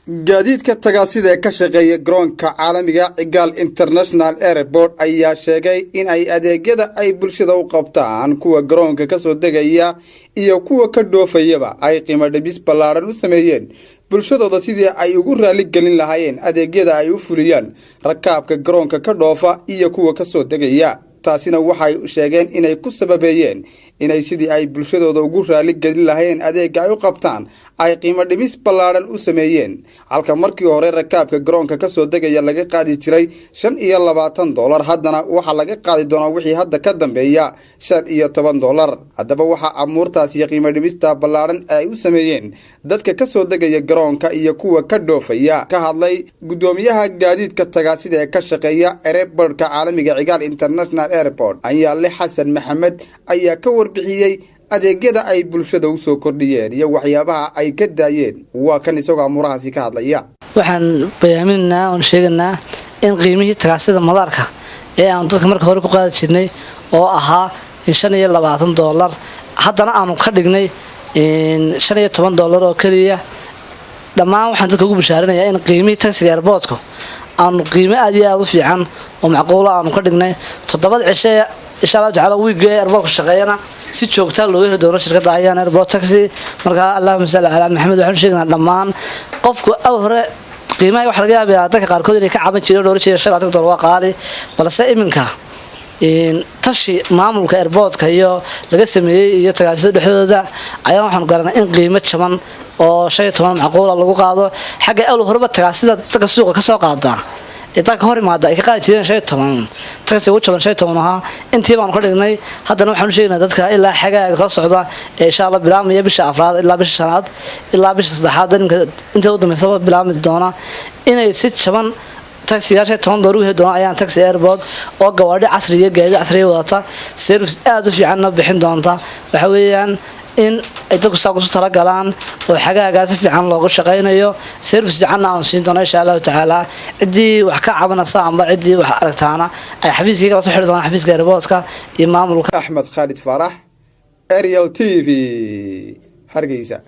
gaadiidka tagaasida ee ka shaqeeya garoonka caalamiga Cigaal International Airport ayaa sheegay in ay adeegyada ay bulshada u qabtaan kuwa garoonka ka soo degaya iyo kuwa ka dhoofayaba ay qiimo dhibis ballaaran u sameeyeen bulshadooda sidii ay ugu raali gelin lahaayeen adeegyada ay u fuliyaan rakaabka garoonka ka dhoofa iyo kuwa ka soo degaya taasina waxay sheegeen inay ku sababeeyeen inay sidii ay bulshadooda ugu raali gelin lahaayeen adeega ay u qabtaan ay qiimo dhimis ballaaran u sameeyeen halka markii hore rakaabka garoonka ka soo degaya laga qaadi jiray $25 haddana waxa laga qaadi doonaa wixii hadda ka dambeeya $15 haddaba waxa amuurtaas iyo qiimo dhimista ballaaran ay u sameeyeen dadka ka soo degaya garoonka iyo kuwa ka dhoofaya ka hadlay gudoomiyaha gaadiidka tagaasida ee ka shaqeeya airportka caalamiga Cigaal International Airport Ayaan Xasan Maxamed ayaa ka warbixiyay adeegyada ay bulshada u soo kordhiyeen iyo waxyaabaha ay ka daayeen waa kan isagoo amurahaasi ka hadlaya waxaan bayaaminaa oo sheeganaa in qiimihii tagaasida madaarka ee aan dadka marka hore ku qaadi jirnay oo ahaa $25 haddana aanu ka dhignay $15 oo kaliya dhammaan waxaan dadka ugu bishaarinayaa in qiimihii taxiga airportka aanu qiimo aad iyo aad u fiican oo macquul ah aanu ka dhignay 7 cisho insha Allah taala wiiga airportka shaqeeyana si joogta loo heli doono shirkada Ayaan airport taxi marka Allahumma salli ala Muhammad waxaan sheegnaa dhammaan qofku hore qiimaha wax laga yaabaa dadka qaar kood inay ka caban jireen oo $15 waa qaali balse iminka tashi maamulka airportka iyo laga sameeyay iyo tagaasida dhexdooda ayaan waxaan garanaa in qiimo jaban oo $15 macquul ah lagu qaado xagga horba tagaasida dadka suuqa ka soo qaada inta ka hor imaada ay ka qaadi jireen $15 taasi uu jaban $15 aha intii baan ka dhignay haddana waxaan sheegnaa dadka ilaa xagaaga soo socda insha Allah bilaamaya bisha afraad ilaa bisha shanaad ilaa bisha saddexaad inta uu dhameysay bilaami doona inay si jaban taxiga $15 u heli doona Ayaan taxi airport oo gawaadhi casriye gaadiid casriye wadata service aad u fiican bixin doonta waxa weeyaan in ay dadku soo tala galaan oo xagaaga si fiican loogu shaqeynayo service fiican aan siin doono insha Allah taala cidii wax ka cabanaysa amba cidii wax aragtaana ay xafiiskiga soo xiri doona xafiiska airportka iyo maamulka Axmed Khalid Farax Ariel TV Hargeysa.